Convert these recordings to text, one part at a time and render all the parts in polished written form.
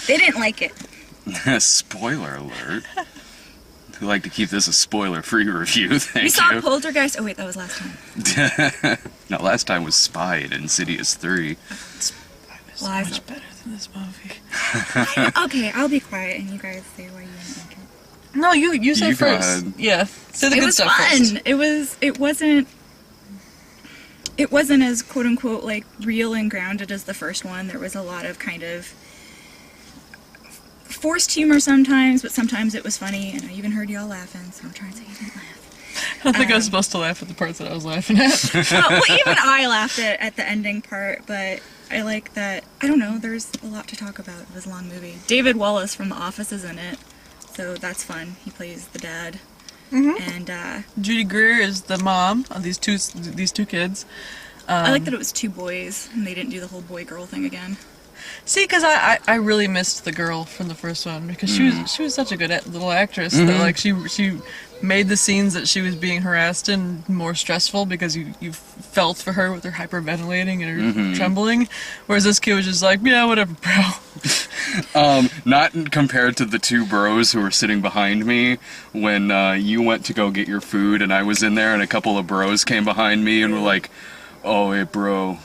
They didn't like it. Spoiler alert. We like to keep this a spoiler-free review, thank We saw you. Poltergeist. Oh wait, that was last time. No, last time was Spy at Insidious 3. So much better than this movie. Okay, I'll be quiet and you guys say why you didn't like it. No, you say You go first. ahead. Yeah, say the It good was stuff fun. first. It wasn't as quote unquote like real and grounded as the first one. There was a lot of kind of forced humor sometimes, but sometimes it was funny, and I even heard y'all laughing, so I'm trying to say you didn't laugh. I don't think I was supposed to laugh at the parts that I was laughing at. Well, even I laughed at the ending part, but I like that, I don't know, there's a lot to talk about. It was a long movie. David Wallace from The Office is in it, so that's fun. He plays the dad. Mm-hmm. And Judy Greer is the mom of these two kids. I like that it was two boys, and they didn't do the whole boy-girl thing again. See, because I really missed the girl from the first one because she was such a good little actress that like she made the scenes that she was being harassed in more stressful because you felt for her with her hyperventilating and her trembling, whereas this kid was just like, yeah, whatever, bro. Not compared to the two bros who were sitting behind me when you went to go get your food and I was in there and a couple of bros came behind me and were like, oh, hey, bro,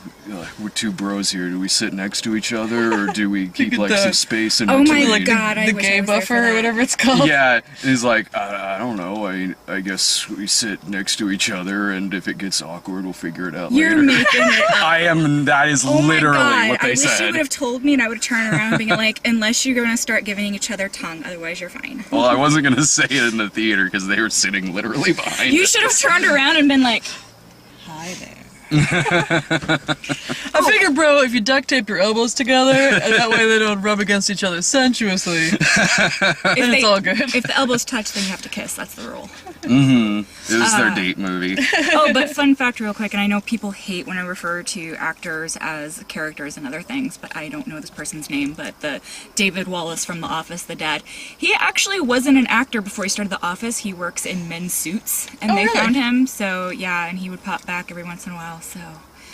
we're two bros here. Do we sit next to each other, or do we keep, like, some space in Oh between? my God, I the wish I gay was there buffer for or that. whatever it's called. Yeah, he's like, I don't know, I guess we sit next to each other, and if it gets awkward, we'll figure it out You're later. making it up. That is Oh literally my God. what they I wish you said. would have told me and I would turn around being like, unless you're going to start giving each other tongue, otherwise you're fine. Well, I wasn't going to say it in the theater, because they were sitting literally behind You us. should have turned around and been like, hi there. I figure, bro, if you duct tape your elbows together, and that way they don't rub against each other sensuously, then it's all good. If the elbows touch, then you have to kiss. That's the rule. It was their date movie. Oh, but fun fact real quick, and I know people hate when I refer to actors as characters and other things, but I don't know this person's name, but the David Wallace from The Office, the dad, he actually wasn't an actor before he started The Office. He works in men's suits, and they really? found him, so yeah, and he would pop back every once in a while, so...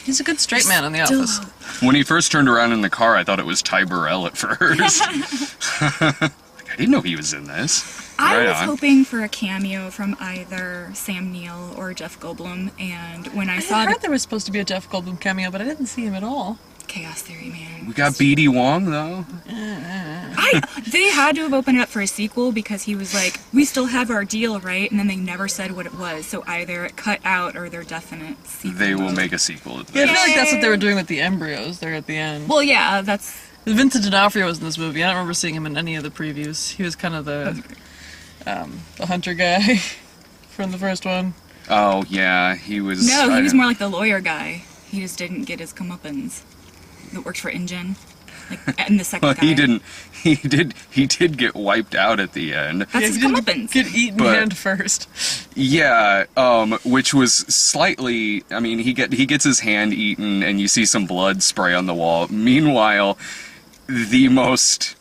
He's a good straight man in the Still- office. When he first turned around in the car, I thought it was Ty Burrell at first. I didn't know he was in this. I Right was on. hoping for a cameo from either Sam Neill or Jeff Goldblum, and when I I saw heard the there was supposed to be a Jeff Goldblum cameo, but I didn't see him at all. Chaos Theory, man. We got B.D. Wong, though. They had to have opened it up for a sequel because he was like, we still have our deal, right? And then they never said what it was, so either it cut out or they're definite sequel. They will make a sequel. Yeah, I feel like that's what they were doing with the embryos there at the end. Well, yeah, that's... Vincent D'Onofrio was in this movie. I don't remember seeing him in any of the previews. He was kind of the hunter guy from the first one. Oh, yeah, he was... No, I he was didn't- more like the lawyer guy. He just didn't get his comeuppance. That worked for InGen. Like, in the second Well, guy. he didn't... He did get wiped out at the end. That's his he didn't comeuppance. get eaten But- hand first. Yeah, which was slightly... I mean, he gets his hand eaten, and you see some blood spray on the wall. Meanwhile, the most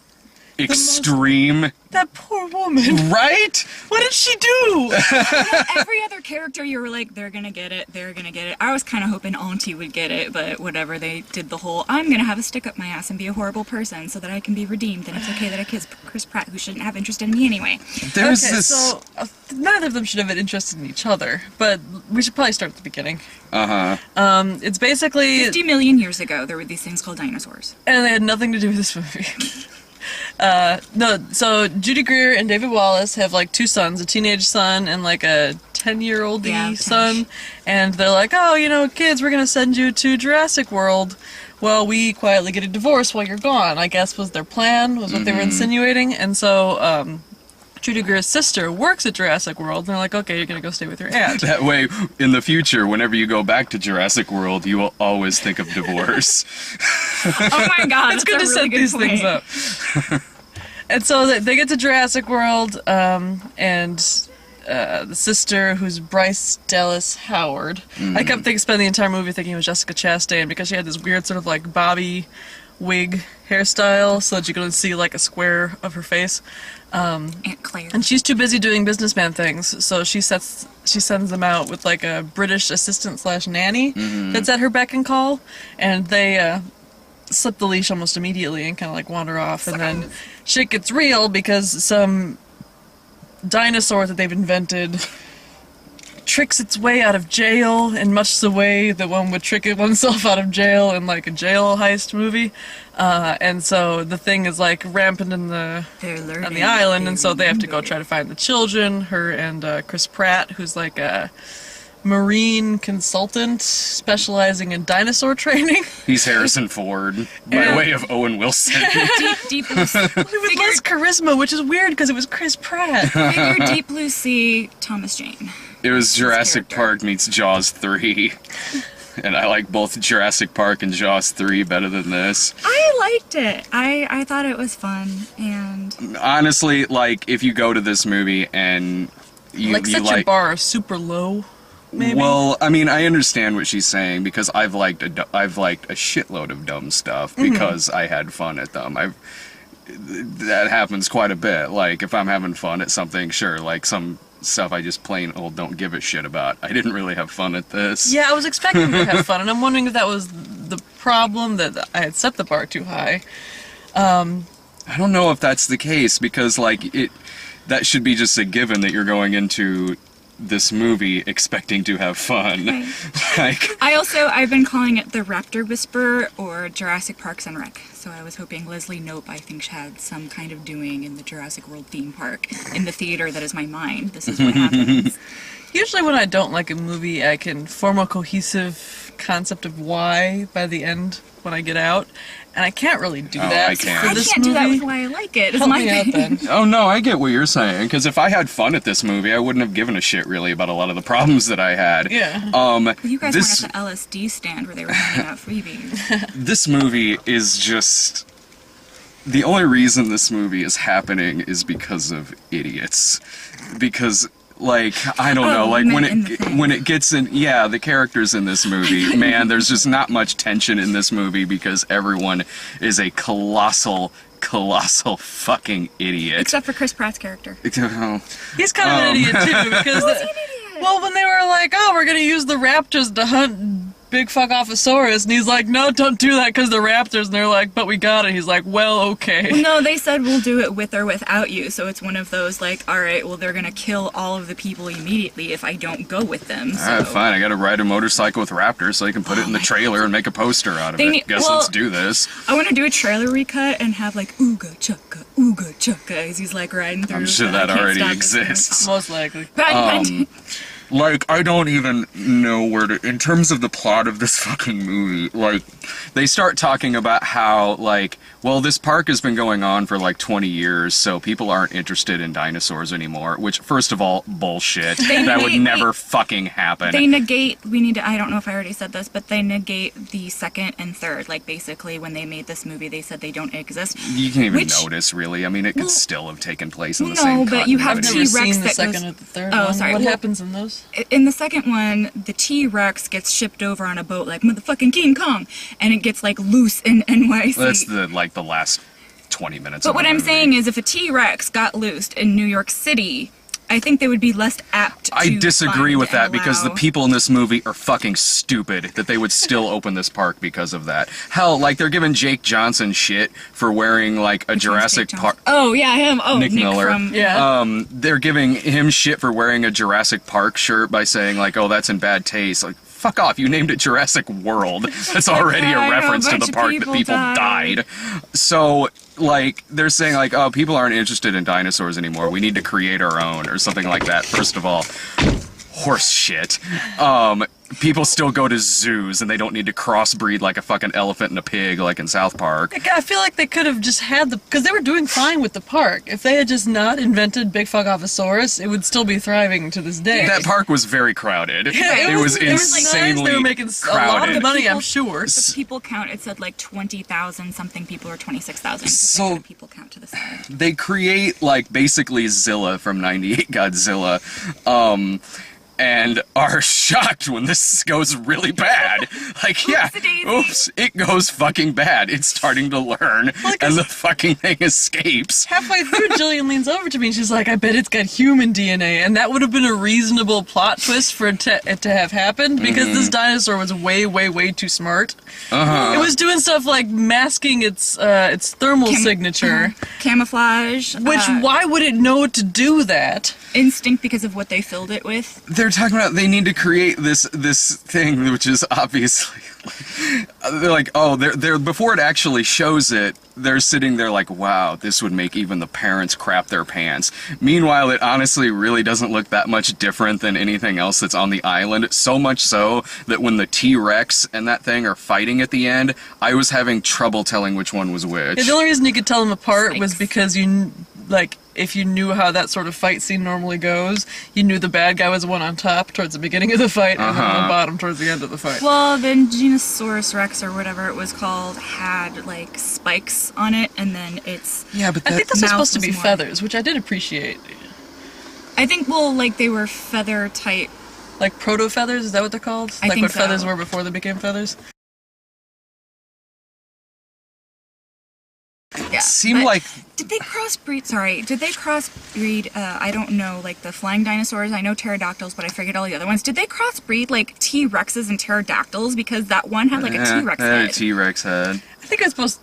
extreme... That poor woman. Right? What did she do? Every other character, you were like, they're gonna get it, they're gonna get it. I was kind of hoping Auntie would get it, but whatever. They did the whole, I'm gonna have a stick up my ass and be a horrible person so that I can be redeemed, and it's okay that I kiss Chris Pratt, who shouldn't have interest in me anyway. There's Okay, this... so neither of them should have been interested in each other, but we should probably start at the beginning. Uh-huh. It's basically... 50 million years ago, there were these things called dinosaurs. And they had nothing to do with this movie. No, so Judy Greer and David Wallace have like two sons, a teenage son and like a 10-year-old Yeah, son. And they're like, oh, you know, kids, we're gonna send you to Jurassic World. Well, we quietly get a divorce while you're gone, I guess was their plan, was what they were insinuating. And so, Judy Greer's sister works at Jurassic World, and they're like, okay, you're gonna go stay with your aunt. That way, in the future, whenever you go back to Jurassic World, you will always think of divorce. Oh my god, It's that's good a to really set good these point. things up. And so they get to Jurassic World, and the sister, who's Bryce Dallas Howard, I kept spending the entire movie thinking it was Jessica Chastain because she had this weird sort of like bobby wig hairstyle so that you could only see like a square of her face. Aunt Claire. And she's too busy doing businessman things, so she sends them out with like a British assistant / nanny that's at her beck and call, and they slip the leash almost immediately and kind of like wander off, and then shit gets real because some dinosaur that they've invented tricks its way out of jail in much the way that one would trick oneself out of jail in like a jail heist movie. And so the thing is like rampant on the island, and so they have to go try to find the children, her and Chris Pratt, who's like a marine consultant specializing in dinosaur training. He's Harrison Ford by way of Owen Wilson. Deep Blue Sea. With less charisma, which is weird because it was Chris Pratt. Figure Deep Blue Sea, Thomas Jane. It was Jurassic Park meets Jaws 3. And I like both Jurassic Park and Jaws 3 better than this. I liked it. I thought it was fun, and honestly, like, if you go to this movie and you set your bar super low, maybe? Well, I mean, I understand what she's saying because I've liked a shitload of dumb stuff because I had fun at them. That happens quite a bit. Like, if I'm having fun at something, sure, like some stuff I just plain old don't give a shit about. I didn't really have fun at this. Yeah, I was expecting to have fun, and I'm wondering if that was the problem, that I had set the bar too high. I don't know if that's the case because, like, that should be just a given that you're going into this movie expecting to have fun. Right. Like, I've been calling it the Raptor Whisperer or Jurassic Parks and Rec. So I was hoping Leslie Knope, I think, had some kind of doing in the Jurassic World theme park in the theater that is my mind. This is what happens. Usually when I don't like a movie, I can form a cohesive concept of why by the end when I get out, and I can't really do that I can't. for I this can't movie. do that with why I like it. It's Help my me out thing. then. oh no, I get what you're saying because if I had fun at this movie, I wouldn't have given a shit really about a lot of the problems that I had. Yeah. You guys this weren't at the LSD stand where they were handing out freebies. this movie is just the only reason this movie is happening is because of idiots. Because, like, I don't know, like when it gets in, yeah, the characters in this movie, man, there's just not much tension in this movie because everyone is a colossal fucking idiot. Except for Chris Pratt's character. He's kind of an idiot too, because well, when they were like, "Oh, we're gonna use the raptors to hunt big fuck offosaurus," and he's like, "No, don't do that because the raptors," and they're like, "But we got it." He's like, "Well, okay." Well, no, they said we'll do it with or without you, so it's one of those like, all right, well, they're gonna kill all of the people immediately if I don't go with them. So. Alright, fine, I gotta ride a motorcycle with raptors so I can put it in the trailer and make a poster out of it. Let's do this. I want to do a trailer recut and have like ooga chugga as he's like riding through. I'm sure that already exists. Most likely. Like, I don't even know where to... In terms of the plot of this fucking movie, like, they start talking about how, like, well, this park has been going on for, like, 20 years, so people aren't interested in dinosaurs anymore, which, first of all, bullshit. That would never fucking happen. They negate... I don't know if I already said this, but they negate the second and third. Like, basically, when they made this movie, they said they don't exist. You can't even notice, really. I mean, it could still have taken place in the same No, but you have continuity. I've never T-Rex seen the that second goes... or the third Oh, one. sorry. What Well, happens in those? in the second one, the T-Rex gets shipped over on a boat like motherfucking King Kong, and it gets like loose in NYC. That's the last 20 minutes. But what I'm saying is, if a T-Rex got loosed in New York City, I think they would be less apt to I disagree find with that and because the allow- people in this movie are fucking stupid that they would still open this park because of that. Hell, like they're giving Jake Johnson shit for wearing like a Which one's Jurassic Jake Park. Johnson? Oh yeah, him. Oh, Nick Miller. From, Yeah. They're giving him shit for wearing a Jurassic Park shirt by saying like, "Oh, that's in bad taste." Like, fuck off! You named it Jurassic World. That's already a reference to the park that people died. So, like, they're saying like, "Oh, people aren't interested in dinosaurs anymore. We need to create our own," or something like that. First of all, horse shit. People still go to zoos and they don't need to crossbreed like a fucking elephant and a pig like in South Park. I feel like they could have just had because they were doing fine with the park. If they had just not invented Big Fuck Offosaurus, it would still be thriving to this day. That park was very crowded. Yeah, it was insanely nice. They were making crowded. a lot of money, I'm sure. The people count, it said like 20,000 something people or 26,000. So- people count to the side. They create like basically Zilla from '98 Godzilla, and are shocked when this goes really bad. Like, yeah, oops, it goes fucking bad. It's starting to learn, and the fucking thing escapes. Halfway through, Jillian leans over to me and she's like, I bet it's got human DNA. And that would have been a reasonable plot twist for it to have happened, because this dinosaur was way, way, way too smart. It was doing stuff like masking its thermal signature. Camouflage. Which, why would it know to do that? Instinct, because of what they filled it with. They're talking about they need to create this thing, which is obviously they're like, oh, they're before it actually shows it, they're sitting there like, wow, this would make even the parents crap their pants. Meanwhile, it honestly really doesn't look that much different than anything else that's on the island. So much so that when the T-Rex and that thing are fighting at the end, I was having trouble telling which one was which. Yeah, the only reason you could tell them apart was because if you knew how that sort of fight scene normally goes, you knew the bad guy was the one on top towards the beginning of the fight, and the one on the bottom towards the end of the fight. Well, then Genosaurus Rex, or whatever it was called, had, like, spikes on it, and then it's... Yeah, but I think those are supposed to be more feathers, which I did appreciate. I think, well, like, they were feather-type... Like proto-feathers, is that what they're called? I like think what so. feathers were before they became feathers? Yeah, seemed but like... Did they crossbreed? Sorry, did they crossbreed? I don't know, like the flying dinosaurs. I know pterodactyls, but I forget all the other ones. Did they crossbreed like T-Rexes and pterodactyls? Because that one had like a T-Rex head. A T-Rex head. I think I was supposed.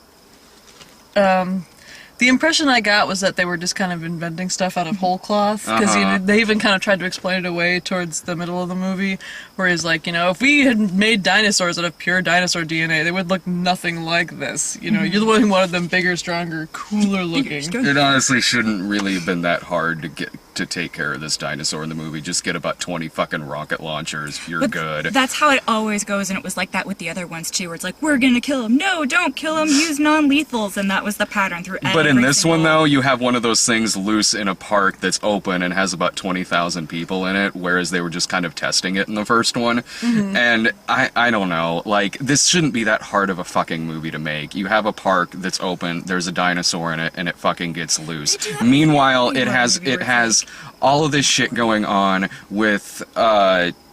The impression I got was that they were just kind of inventing stuff out of whole cloth, because they even kind of tried to explain it away towards the middle of the movie, where he's like, if we had made dinosaurs out of pure dinosaur DNA, they would look nothing like this. You're the one who wanted them bigger, stronger, cooler looking. It honestly shouldn't really have been that hard to take care of this dinosaur in the movie. Just get about 20 fucking rocket launchers. You're good. That's how it always goes, and it was like that with the other ones too, where it's like, we're gonna kill him. No, don't kill him. Use non-lethals, and that was the pattern through every But in this one, single- though, you have one of those things loose in a park that's open and has about 20,000 people in it, whereas they were just kind of testing it in the first one. And I don't know, like, this shouldn't be that hard of a fucking movie to make. You have a park that's open, there's a dinosaur in it, and it fucking gets loose. Meanwhile, it has all of this shit going on with,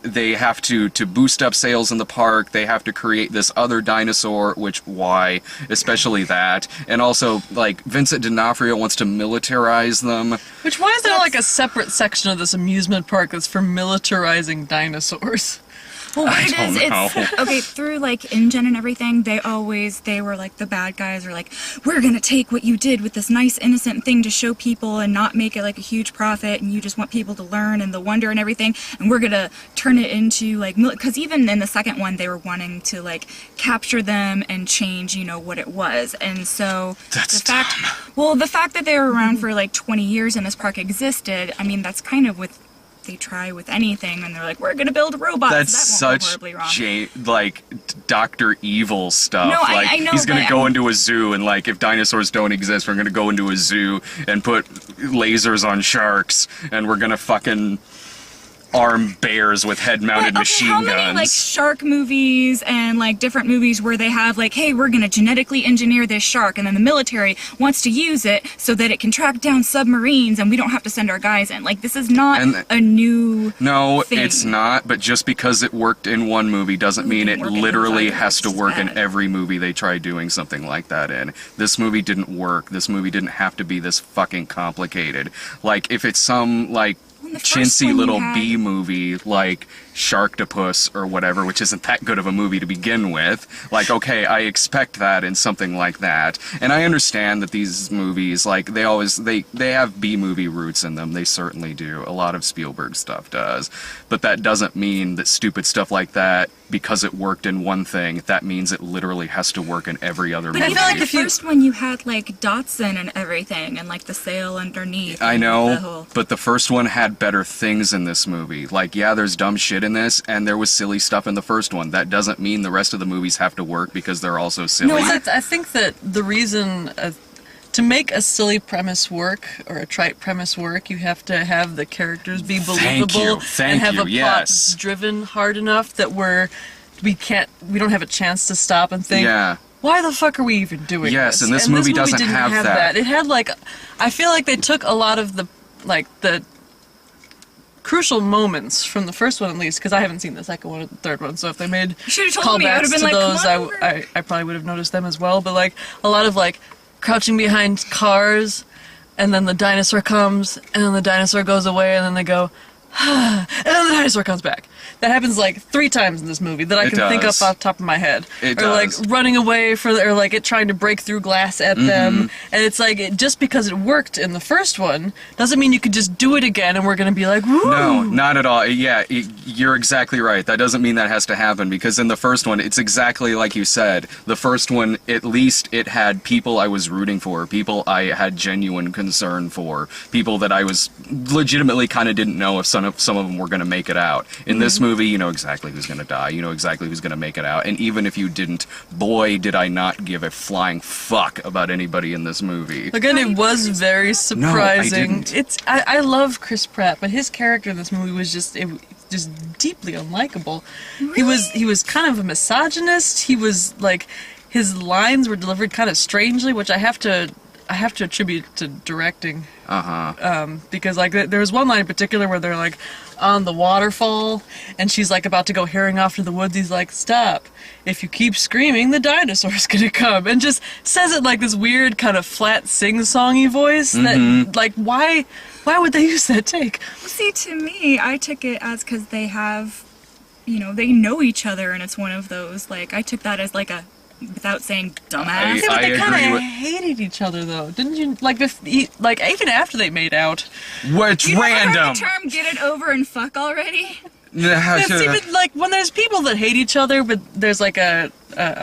they have to boost up sales in the park, they have to create this other dinosaur, which, why? Especially that. And also, like, Vincent D'Onofrio wants to militarize them. Which, why is there like a separate section of this amusement park that's for militarizing dinosaurs? Well, what it don't is, know. it's okay through like InGen and everything. They were like the bad guys are like, we're gonna take what you did with this nice innocent thing to show people and not make it like a huge profit, and you just want people to learn and the wonder and everything, and we're gonna turn it into like, because even in the second one they were wanting to like capture them and change, what it was, and so That's the fact that they were around for like 20 years and this park existed, I mean that's kind of with. They try with anything, and they're like, "We're gonna build robots." That's that won't go such horribly wrong. like Dr. Evil stuff. No, like I know, he's gonna but go into a zoo and like, if dinosaurs don't exist, we're gonna go into a zoo and put lasers on sharks, and we're gonna fucking arm bears with head-mounted machine how guns. many like shark movies and like different movies where they have like, hey, we're gonna genetically engineer this shark, and then the military wants to use it so that it can track down submarines and we don't have to send our guys in. Like, this is not a new No, thing. it's not, but just because it worked in one movie doesn't mean it didn't work in literally others, has to it's work in bad. every movie they try doing something like that in. This movie didn't work. This movie didn't have to be this fucking complicated. Like, if it's some, like, the first chintzy one you little had- B movie like Sharktopus or whatever, which isn't that good of a movie to begin with, like, okay, I expect that in something like that. And I understand that these movies, like, they have B movie roots in them. They certainly do. A lot of Spielberg stuff does. But that doesn't mean that stupid stuff like that, because it worked in one thing, that means it literally has to work in every other But movie. I feel like the first one you had like Dotson and everything, and like the sail underneath. I and the know, whole- but the first one had better things in this movie. Like, yeah, there's dumb shit in this, and there was silly stuff in the first one. That doesn't mean the rest of the movies have to work because they're also silly. No, I think that the reason to make a silly premise work or a trite premise work, you have to have the characters be believable and have a plot that's driven hard enough that we don't have a chance to stop and think, Yeah. why the fuck are we even doing Yes, this? and this movie doesn't didn't have that. It had like, I feel like they took a lot of the crucial moments from the first one, at least, because I haven't seen the second one or the third one. So if they made You should have told me. I would callbacks have been to like, those, come on over. I probably would have noticed them as well. But like a lot of like crouching behind cars, and then the dinosaur comes, and then the dinosaur goes away, and then they go, and then the dinosaur comes back. That happens like 3 times in this movie that I It can think does. up off the top of my head. It or like does. running away or like it trying to break through glass at them. And it's like, just because it worked in the first one doesn't mean you could just do it again and we're gonna be like, woo! No, not at all. Yeah, you're exactly right. That doesn't mean that has to happen, because in the first one, it's exactly like you said. The first one, at least it had people I was rooting for, people I had genuine concern for, people that I was legitimately kind of didn't know if some of them were going to make it out. In this movie, you know exactly who's going to die. You know exactly who's going to make it out. And even if you didn't, boy, did I not give a flying fuck about anybody in this movie. Again, it was very surprising. didn't. I love Chris Pratt, but his character in this movie was just deeply unlikable. He was kind of a misogynist. He was like, his lines were delivered kind of strangely, which I have to attribute to directing. Because like there was one line in particular where they're like on the waterfall and she's like about to go herring off to the woods. He's like, stop, if you keep screaming the dinosaur's gonna come, and just says it like this weird kind of flat sing-songy voice that like why would they use that take? See, to me, I took it as because they have, they know each other, and it's one of those, like, I took that as like a, without saying dumbass. Yeah, but they I kind agree of with- hated each other though, didn't you? Like like even after they made out, What's You never random? heard the term "get it over and fuck" already? it's even like when there's people that hate each other, but there's like a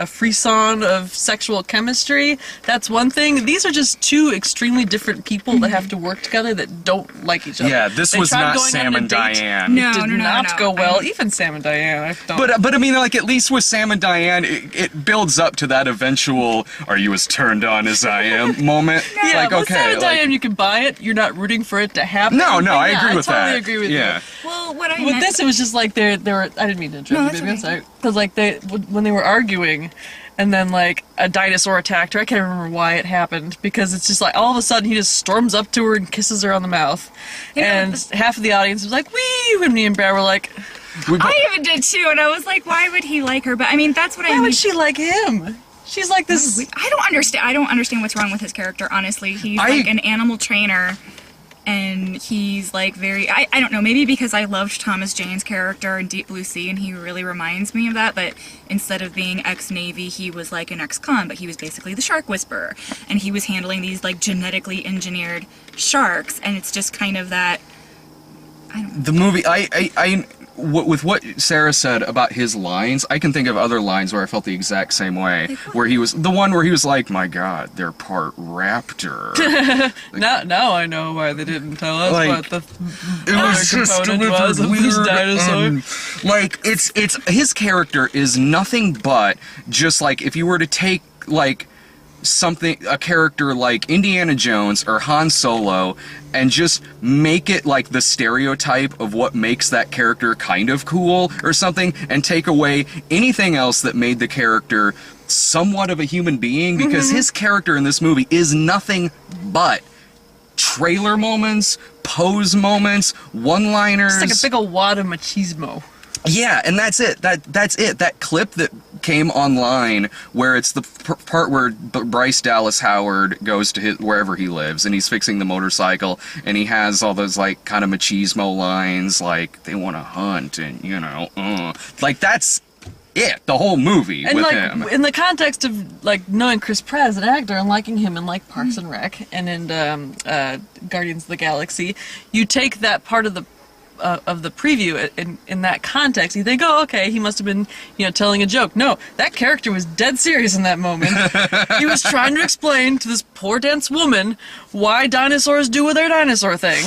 frisson of sexual chemistry. That's one thing. These are just 2 extremely different people that have to work together that don't like each other. Yeah, this They was tried not going Sam on a and date. Diane. No, Did not go well. I- Even Sam and Diane, I don't. But I mean, like, at least with Sam and Diane, it builds up to that eventual "Are you as turned on as I am?" moment. yeah, Like, with okay, Sam and like, Diane, you can buy it. You're not rooting for it to happen. no, I Yeah, agree with totally that. agree with yeah. you. Well, what I With meant, this, it was just like they were. I didn't mean to interrupt No, you, that's baby. I'm okay. sorry. Because like when they were arguing, and then like a dinosaur attacked her. I can't remember why it happened, because it's just like all of a sudden he just storms up to her and kisses her on the mouth, and half of the audience was like, "Wee!" And me and Brad were like, I even did too, and I was like, why would he like her? But I mean, that's what I "Why mean. would she like him? She's like this." I don't understand. I don't understand what's wrong with his character. Honestly, he's like an animal trainer, and he's like very. I don't know. Maybe because I loved Thomas Jane's character in Deep Blue Sea, and he really reminds me of that. But instead of being ex-Navy, he was like an ex-con, but he was basically the shark whisperer, and he was handling these like genetically engineered sharks, and it's just kind of that. The movie, with what Sarah said about his lines, I can think of other lines where I felt the exact same way. Where he was the one where he was like, "My God, they're part raptor." Now I know why they didn't tell us Like, what the It was other just component was of this dinosaur. like it's his character is nothing but just like if you were to take like a character like Indiana Jones or Han Solo and just make it like the stereotype of what makes that character kind of cool or something, and take away anything else that made the character somewhat of a human being, because his character in this movie is nothing but trailer moments, pose moments, one-liners. It's like a big old wad of machismo. Yeah, and that's it. That's it. That clip that came online where it's the part where Bryce Dallas Howard goes to wherever he lives, and he's fixing the motorcycle, and he has all those like kind of machismo lines, like they want to hunt, and like that's it. The whole movie And with like him. in the context of like knowing Chris Pratt as an actor and liking him in like Parks and Rec and in Guardians of the Galaxy, you take that part of the preview in that context. You think, oh, okay, he must have been telling a joke. No, that character was dead serious in that moment. He was trying to explain to this poor dense woman why dinosaurs do their dinosaur thing,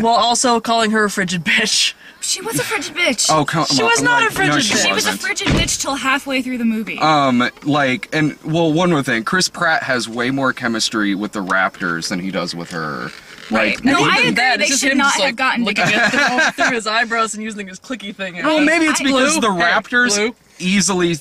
while also calling her a frigid bitch. She was a frigid bitch. Oh, come on. She was not a frigid no, bitch. She was a wasn't. frigid bitch till halfway through the movie. One more thing. Chris Pratt has way more chemistry with the Raptors than he does with her. Right. Like, No, maybe- I agree. That, They it's just should him not just, have like, gotten looking together. through his eyebrows and using his clicky thing. Well, maybe it's because Blue? the Hey, Raptors Blue? easily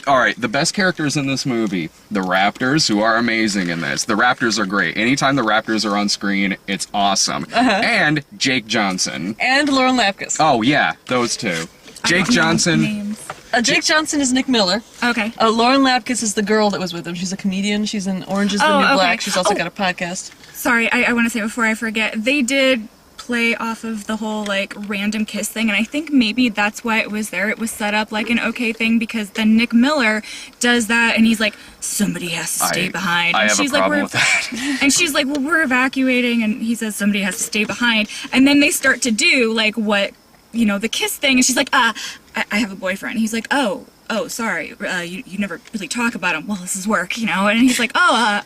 All right, the best characters in this movie, the Raptors, who are amazing in this. The Raptors are great. Anytime the Raptors are on screen, it's awesome. And Jake Johnson. And Lauren Lapkus. Oh, yeah, those two. Jake Johnson. Names. Jake Johnson is Nick Miller. Okay. Lauren Lapkus is the girl that was with him. She's a comedian. She's in Orange is the New Black. She's also got a podcast. Sorry, I want to say before I forget, they did play off of the whole like random kiss thing, and I think maybe that's why it was there. It was set up like an okay thing, because then Nick Miller does that and he's like, somebody has to stay behind. I and have she's a problem like, with that. And she's like, well, we're evacuating, and he says somebody has to stay behind, and then they start to do like what, you know, the kiss thing, and she's like, I have a boyfriend. And he's like, oh, sorry, you never really talk about him. Well, this is work, you know. And he's like, all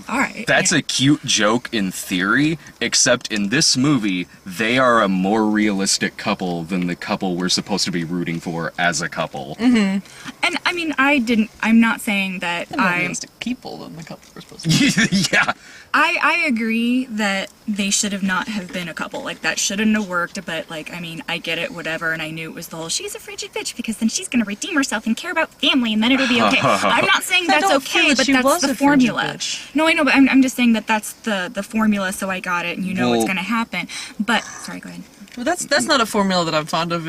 right. That's a cute joke in theory, except in this movie, they are a more realistic couple than the couple we're supposed to be rooting for as a couple. And I mean, I'm not saying that More realistic people than the couple we're supposed to be. Yeah. I agree that they should have not have been a couple. Like, that shouldn't have worked, but, like, I mean, I get it, whatever, and I knew it was the whole, she's a frigid bitch, because then she's gonna redeem herself and care about family, and then it'll be okay. I'm not saying that's okay, but that's the formula. No, I know, but I'm just saying that that's the formula, so I got it, and you know what's gonna happen. But, sorry, go ahead. Well, that's not a formula that I'm fond of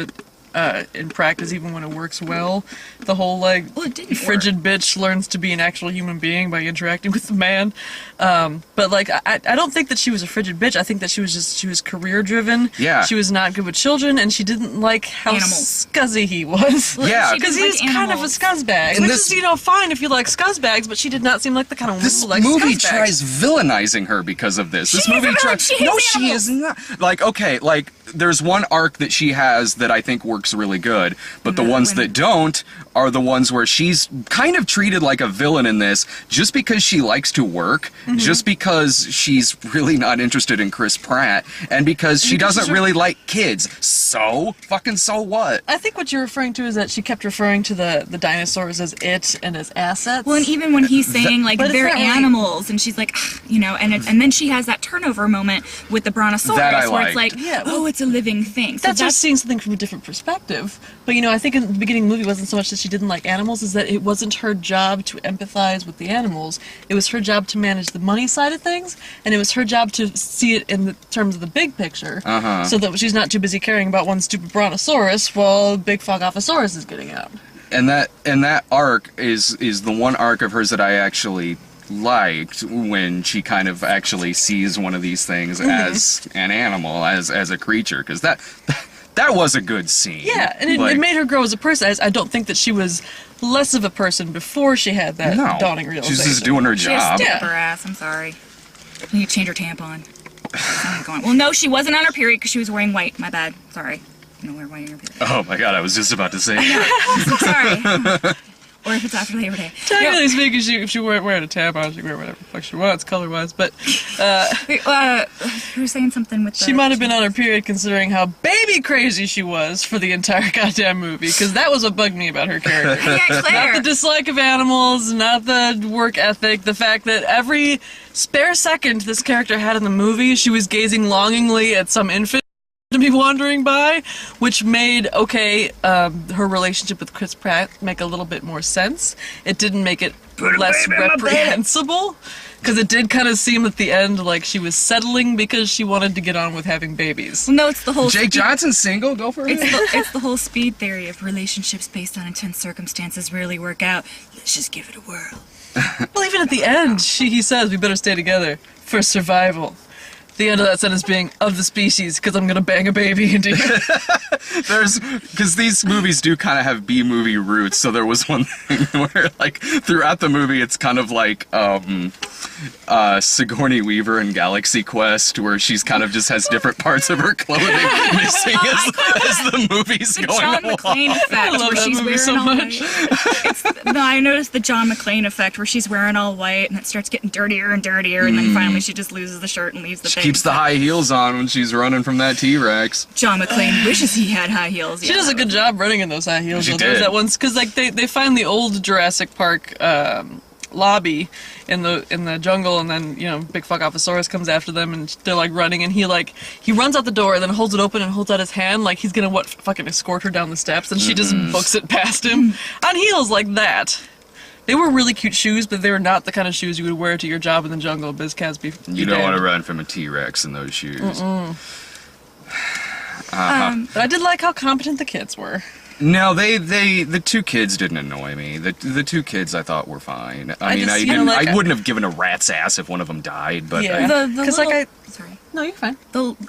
in practice, even when it works well. The whole, like, frigid bitch learns to be an actual human being by interacting with the man. But, like, I don't think that she was a frigid bitch. I think that she was career-driven. Yeah. She was not good with children, and she didn't like how scuzzy he was. Well, Yeah. Because he's kind of a scuzzbag. Which is, you know, fine if you like scuzzbags, but she did not seem like the kind of woman This who likes movie scuzzbags. tries villainizing her because of this. This movie tries. No, she is not. Like, okay, like, there's one arc that she has that I think works really good, but the ones that don't are the ones where she's kind of treated like a villain in this just because she likes to work, just because she's really not interested in Chris Pratt, and because she doesn't really like kids. So what? I think what you're referring to is that she kept referring to the dinosaurs as it and as assets. Well, and even when he's saying, like, but it's they're not really- animals, and she's like, you know, and then she has that turnover moment with the brontosaurus, That I where it's liked. like, oh, it's a living thing. So That's just seeing something from a different perspective. But, you know, I think in the beginning of the movie wasn't so much that she didn't like animals, is that it wasn't her job to empathize with the animals. It was her job to manage the money side of things, and it was her job to see it in the terms of the big picture, so that she's not too busy caring about one stupid brontosaurus while Big Fogophosaurus is getting out. And that arc is the one arc of hers that I actually liked, when she kind of actually sees one of these things as an animal, as a creature, because that was a good scene. Yeah, and it made her grow as a person. I don't think that she was less of a person before she had that dawning realization. She's just doing her She has job. to step her ass. I'm sorry. You need to change her tampon. Well, no, she wasn't on her period because she was wearing white. My bad. Sorry. No, we're wearing her period. Oh my god, I was just about to say. Sorry. Or if it's after Labor Day. Technically speaking, if she weren't wearing a tampon, she could wear whatever the fuck she wants, color-wise, but... Wait, you were saying something with the... She might have been on her period considering how baby crazy she was for the entire goddamn movie, because that was what bugged me about her character. Yeah, Claire. Not the dislike of animals, not the work ethic, the fact that every spare second this character had in the movie, she was gazing longingly at some infant to be wandering by, which made, her relationship with Chris Pratt make a little bit more sense. It didn't make it less reprehensible, because it did kind of seem at the end like she was settling because she wanted to get on with having babies. Well, no, it's the whole... Jake Johnson's single, go for it. It's the whole speed theory of relationships based on intense circumstances rarely work out. Let's just give it a whirl. Well, even at the end, he says, we better stay together for survival. The end of that sentence being, of the species, because I'm going to bang a baby into you. Because these movies do kind of have B-movie roots, so there was one thing where, like, throughout the movie, it's kind of like, Sigourney Weaver in Galaxy Quest, where she's kind of just has different parts of her clothing missing as the movie's The going John along. McClane effect, I love where that she's movie wearing so all much. white. No, I noticed the John McClane effect, where she's wearing all white, and it starts getting dirtier and dirtier, and then finally she just loses the shirt and leaves the She thing. keeps the high heels on when she's running from that T-Rex. John McClane wishes he had high heels. She does a good job running in those high heels. She There's did. that one, because like they find the old Jurassic Park lobby in the jungle, and then big Fuckophosaurus comes after them, and they're like running, and he runs out the door and then holds it open and holds out his hand like he's gonna fucking escort her down the steps, and she just books it past him on heels like that. They were really cute shoes, but they were not the kind of shoes you would wear to your job in the jungle. Biz Casby. You don't want to run from a T-Rex in those shoes. But I did like how competent the kids were. No, the two kids didn't annoy me. The two kids I thought were fine. I wouldn't have given a rat's ass if one of them died, but yeah, because sorry. No, you're fine.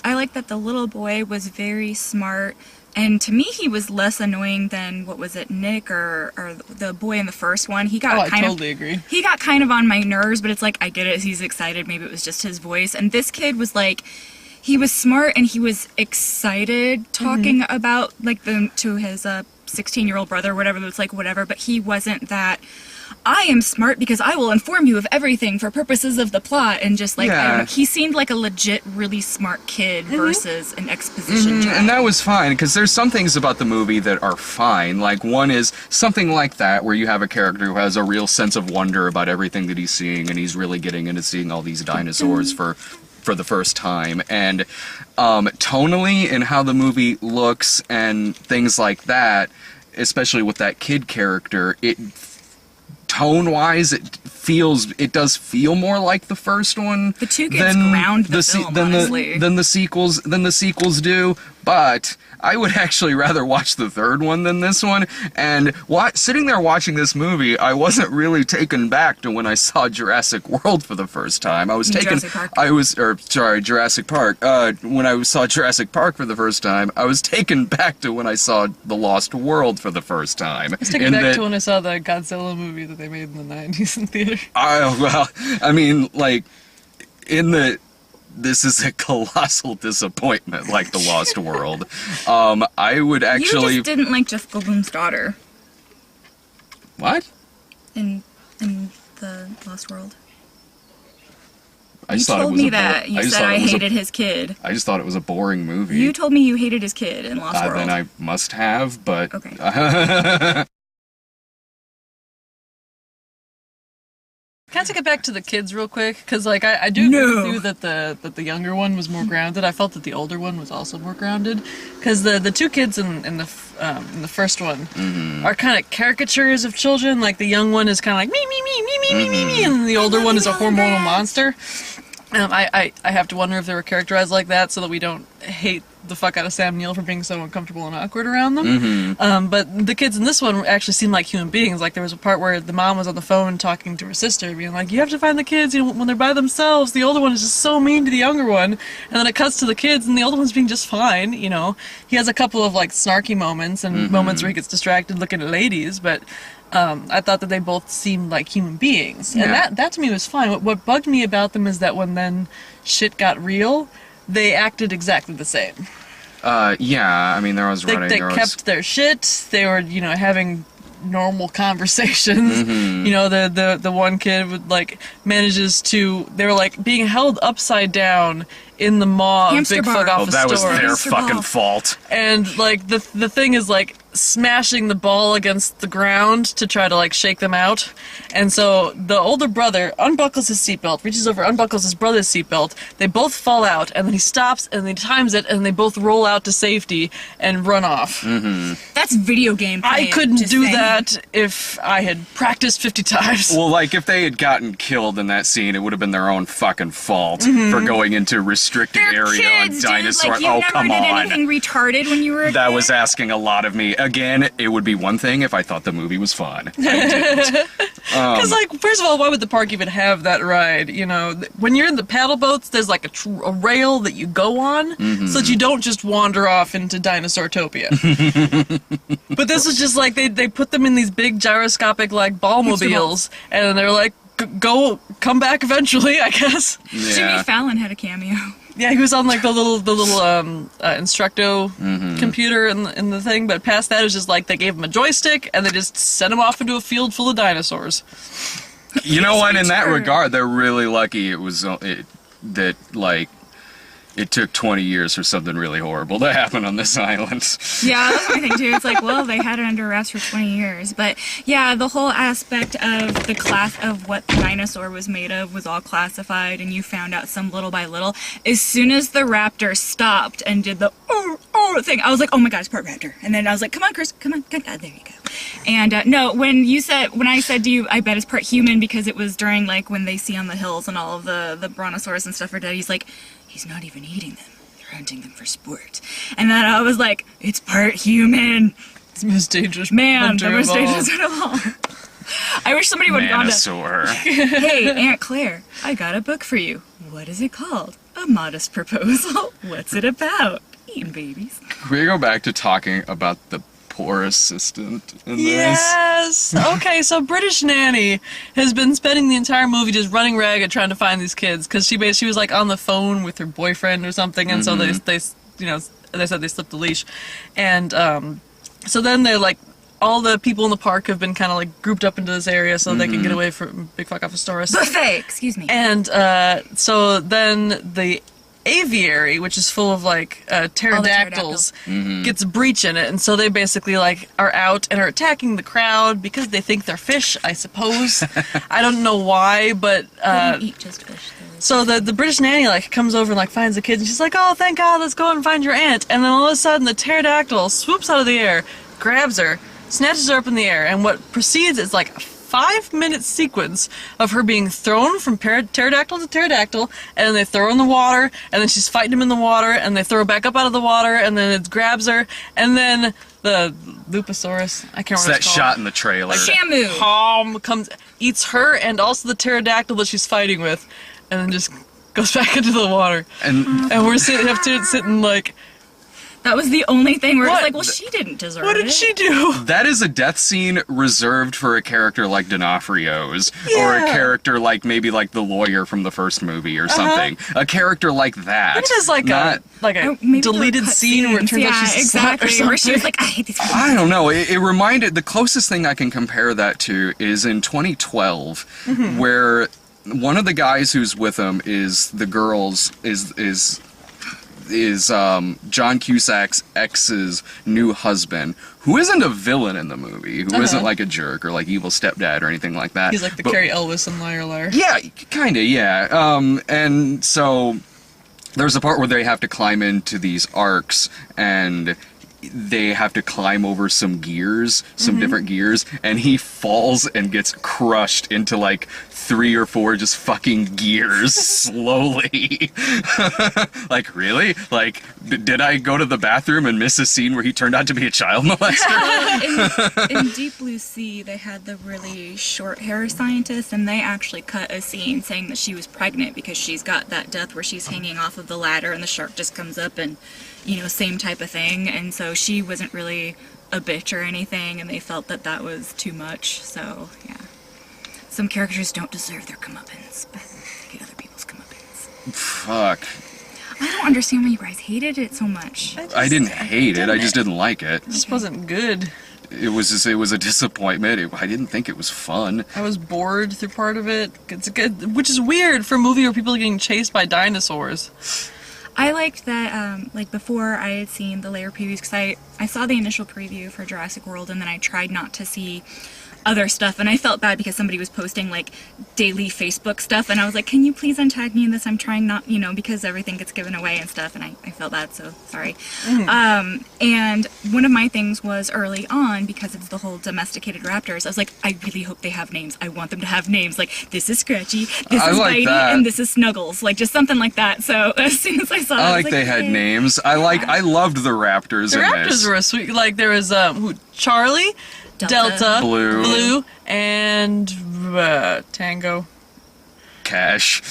I like that the little boy was very smart, and to me he was less annoying than Nick or the boy in the first one. He got I totally agree. He got kind of on my nerves, but it's like I get it. He's excited. Maybe it was just his voice. And this kid was like, he was smart and he was excited talking about to his 16-year-old brother or whatever. It's like whatever, but he wasn't that. I am smart because I will inform you of everything for purposes of the plot, and just like I don't know, he seemed like a legit, really smart kid versus an exposition jack. And that was fine, because there's some things about the movie that are fine. Like, one is something like that, where you have a character who has a real sense of wonder about everything that he's seeing, and he's really getting into seeing all these dinosaurs for the first time. And tonally, and how the movie looks and things like that, especially with that kid character, tone-wise, it does feel more like the first one. The two kids ground the film, honestly. Than the sequels do. But I would actually rather watch the third one than this one. And sitting there watching this movie, I wasn't really taken back to when I saw Jurassic World for the first time. Jurassic Park. Jurassic Park. When I saw Jurassic Park for the first time, I was taken back to when I saw The Lost World for the first time. I was taken back to when I saw the Godzilla movie that they made in the 90s in theater. This is a colossal disappointment, like The Lost World. I would actually... You just didn't like Jeff Goldblum's daughter. What? In The Lost World. You told me that. You said I hated his kid. I just thought it was a boring movie. You told me you hated his kid in Lost World. Then I must have, but... Okay. Can I take it back to the kids real quick? Because I do agree with you that the younger one was more grounded. I felt that the older one was also more grounded. Because the two kids in the first one are kind of caricatures of children. Like, the young one is kind of like me, and the older one is a hormonal monster. I have to wonder if they were characterized like that so that we don't hate the fuck out of Sam Neill for being so uncomfortable and awkward around them. But the kids in this one actually seemed like human beings. Like, there was a part where the mom was on the phone talking to her sister, being like, you have to find the kids, when they're by themselves. The older one is just so mean to the younger one. And then it cuts to the kids, and the older one's being just fine, He has a couple of, snarky moments, and moments where he gets distracted looking at ladies, but... I thought that they both seemed like human beings. And that to me was fine. What bugged me about them is that when then shit got real, they acted exactly the same. There was They kept their shit. They were, having normal conversations. The one kid would, manages to... They were, being held upside down in the maw of Big Fuckophosaurus. That was their fucking fault. And, the thing is, smashing the ball against the ground to try to shake them out. And so the older brother unbuckles his seatbelt, reaches over, unbuckles his brother's seatbelt. They both fall out, and then he stops and then he times it, and they both roll out to safety and run off. That's video game playing. I couldn't do that if I had practiced 50 times. Well, if they had gotten killed in that scene, it would have been their own fucking fault for going into restricted area on dinosaurs. You never did anything retarded when you were a That kid? was asking a lot of me. Again, it would be one thing if I thought the movie was fun. I didn't. Because, first of all, why would the park even have that ride? When you're in the paddle boats, there's a rail that you go on so that you don't just wander off into Dinosaurtopia. But this was just they put them in these big gyroscopic ball mobiles, and they're like, come back eventually, I guess. Yeah. Jimmy Fallon had a cameo. Yeah, he was on the little Instructo computer in the thing, but past that it was just they gave him a joystick and they just sent him off into a field full of dinosaurs. You know what? In that regard, they're really lucky. It was it took 20 years for something really horrible to happen on this island. Yeah, that's my thing too. It's like, well, they had it under wraps for 20 years. But yeah, the whole aspect of the class of what the dinosaur was made of was all classified, and you found out some little by little. As soon as the raptor stopped and did the thing, I was like, oh my god, it's part raptor. And then I was like, come on, Chris, come on. There you go. And no, when I said to you, I bet it's part human, because it was during like when they see on the hills and all of the brontosaurus and stuff are dead, he's like, he's not even eating them. They're hunting them for sport. And then I was like, it's part human. It's the most dangerous Man, hunter the most of all. dangerous one of all. I wish somebody would have gone to, Manosaur. hey, Aunt Claire, I got a book for you. What is it called? A Modest Proposal. What's it about? Eating babies. Can we go back to talking about the poor assistant in this? Yes. Okay, so British Nanny has been spending the entire movie just running ragged trying to find these kids, because she was like on the phone with her boyfriend or something, and so they they said they slipped the leash, and so then they're like, all the people in the park have been kind of like grouped up into this area so they can get away from Big Fuckophistsaurus. Buffet, excuse me. And so then the aviary, which is full of like pterodactyls, gets a breach in it, and so they basically like are out and are attacking the crowd because they think they're fish, I suppose. I don't know why, but They don't eat just fish, though. so the British Nanny like comes over and like finds the kids, and she's like, oh, thank God, let's go and find your aunt. And then all of a sudden the pterodactyl swoops out of the air, grabs her, snatches her up in the air, and what proceeds is like a 5-minute sequence of her being thrown from pterodactyl to pterodactyl, and then they throw her in the water, and then she's fighting him in the water, and they throw her back up out of the water, and then it grabs her, and then the Luposaurus, I can't It's remember that shot in the trailer. Shamu. comes, eats her and also the pterodactyl that she's fighting with, and then just goes back into the water. And We're sitting like, That was the only thing where What? it's like, well, she didn't deserve it. what did she do? that is a death scene reserved for a character like D'Onofrio's, or a Yeah. character like maybe like the lawyer from the first movie or something. A character like that. Maybe there's like Not- a Maybe there were deleted cut scene where it turns scenes. out she's a slut exactly, or something. where she was like, I hate these people. I don't know. It reminded, the closest thing I can compare that to is in 2012, where one of the guys who's with him is the girl's is John Cusack's ex's new husband, who isn't a villain in the movie, who isn't like a jerk or like evil stepdad or anything like that. He's like the But- Carrie Elwes in Liar Liar. Yeah, kinda, yeah. And so there's a part where they have to climb into these arcs, and they have to climb over some gears, some different gears, and he falls and gets crushed into like 3 or 4 just fucking gears slowly. Like, really? Like, did I go to the bathroom and miss a scene where he turned out to be a child molester? in Deep Blue Sea, they had the really short hair scientist, and they actually cut a scene saying that she was pregnant because she's got that death where she's hanging off of the ladder and the shark just comes up and, same type of thing. And so she wasn't really a bitch or anything, and they felt that that was too much. So, yeah. Some characters don't deserve their comeuppance, but they get other people's comeuppance. Fuck. I don't understand why you guys hated it so much. I didn't hate it, I just didn't like it. It just wasn't good. It was a disappointment. I didn't think it was fun. I was bored through part of it. It's good, which is weird for a movie where people are getting chased by dinosaurs. I liked that, before I had seen the later previews, because I saw the initial preview for Jurassic World, and then I tried not to see other stuff, and I felt bad because somebody was posting, like, daily Facebook stuff, and I was like, can you please untag me in this? I'm trying not, because everything gets given away and stuff, and I felt bad, so sorry. And one of my things was early on, because of the whole domesticated raptors, I was like, I really hope they have names. I want them to have names. Like, this is Scratchy, this I is like Bitey, that. and this is Snuggles. Like, just something like that. So as soon as I saw it, I I was like they had "Yay." names. I loved the raptors The in raptors this. were a sweet. Like there was Charlie, Delta, Blue. and Tango. Cash.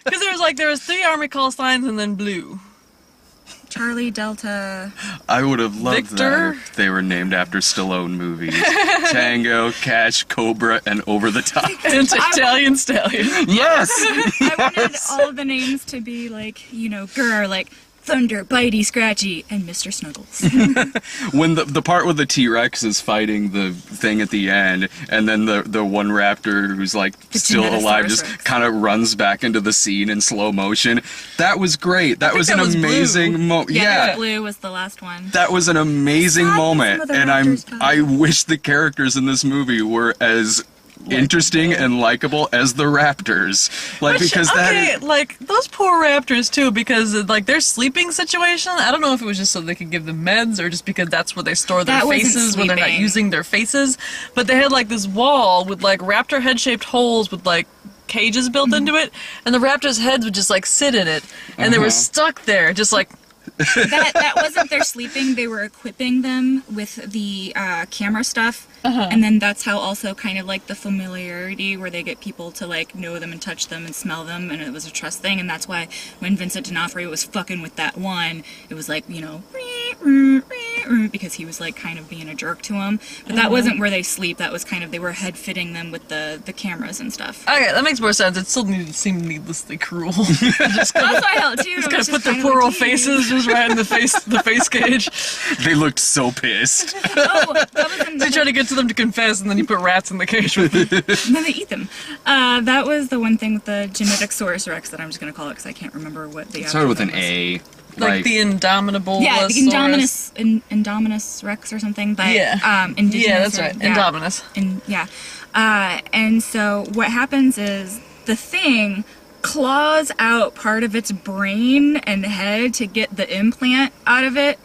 Because there was 3 army call signs and then Blue. Charlie, Delta. I would have loved Victor? that if they were named after Stallone movies. Tango, Cash, Cobra, and Over the Top. And Italian Stallion. Yes! I wanted all of the names to be like, Gur, like Thunder, Bitey, Scratchy, and Mr. Snuggles. When the part with the T-Rex is fighting the thing at the end, and then the one raptor who's like still alive just Rex. kind of runs back into the scene in slow motion. That was great. That was that an was amazing moment. Yeah. Blue was the last one. That was an amazing Sad that moment, some of the and raptors died. I wish the characters in this movie were as interesting and likable as the raptors. Like, because that is, like those poor raptors too, because like their sleeping situation. I don't know if it was just so they could give them meds or just because that's where they store their That wasn't faces when they're not sleeping. using their faces. But they had like this wall with like raptor head-shaped holes with like cages built into it, and the raptors' heads would just like sit in it, and they were stuck there, just like. That wasn't their sleeping. They were equipping them with the camera stuff, and then that's how also kind of like the familiarity where they get people to like know them and touch them and smell them, and it was a trust thing. And that's why when Vincent D'Onofrio was fucking with that one, it was like, you know, because he was like kind of being a jerk to him. But that wasn't where they sleep. That was kind of they were head fitting them with the cameras and stuff. Okay, that makes more sense. It still seemed needlessly cruel. Just That's what I held too. gotta put their poor old faces just right in the face cage. they looked so pissed. Oh, that was in They try to get to them to confess, and then you put rats in the cage with them. and then they eat them. That was the one thing with the genetic Saurus Rex that I'm just gonna call it because I can't remember what the It started with an acronym was. A. Like the Indomitable. Yeah, the Saurus. Indominus Rex or something. But Yeah. indigenous. Yeah, that's right. Yeah. Indominus. And so what happens is the thing claws out part of its brain and head to get the implant out of it.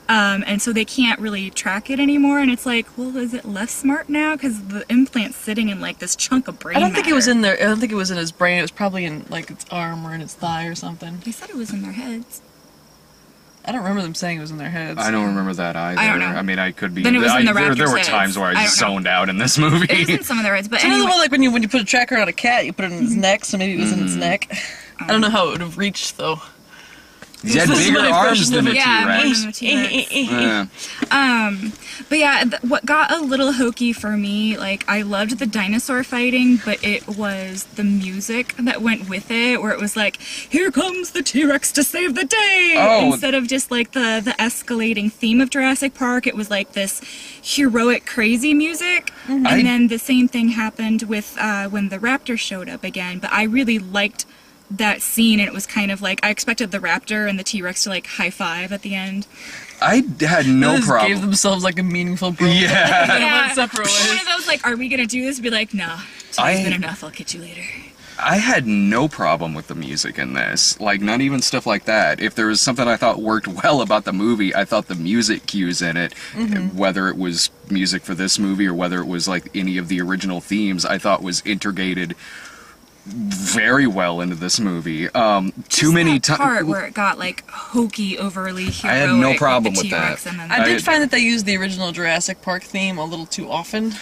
And so they can't really track it anymore. And it's like, well, is it less smart now? Because the implant's sitting in like this chunk of brain I don't think it was matter. in there. I don't think it was in his brain. It was probably in like its arm or in its thigh or something. They said it was in their heads. I don't remember them saying it was in their heads. I don't remember that either. I don't know. I mean, I could be. Then it was in the there raptor's were heads. times where I I don't know. zoned out in this It was movie. in some of their heads, but So another anyway. one, like when you put a tracker on a cat, you put it in its neck, so maybe it was in its neck. I don't know how it would have reached though. He had This is bigger my arms impression than of a it. Yeah, more T-Rex. than a T-Rex. Yeah. But yeah, what got a little hokey for me, like, I loved the dinosaur fighting, but it was the music that went with it, where it was like, here comes the T-Rex to save the day! Oh. Instead of just like the escalating theme of Jurassic Park, it was like this heroic, crazy music. And then the same thing happened with when the raptor showed up again, but I really liked that scene, and it was kind of like I expected the raptor and the T-Rex to like high five at the end. I had no They just problem. gave themselves like a meaningful break. Yeah. They went separate One ways. of those like, are we gonna do this? Be like, nah, today's been enough. I'll catch you later. I had no problem with the music in this. Like, not even stuff like that. If there was something I thought worked well about the movie, I thought the music cues in it, whether it was music for this movie or whether it was like any of the original themes, I thought was integrated very well into this movie. Too many That part times. where it got like hokey, overly heroic. I had no problem with with the T-Rex that. And then I did I- find that they used the original Jurassic Park theme a little too often.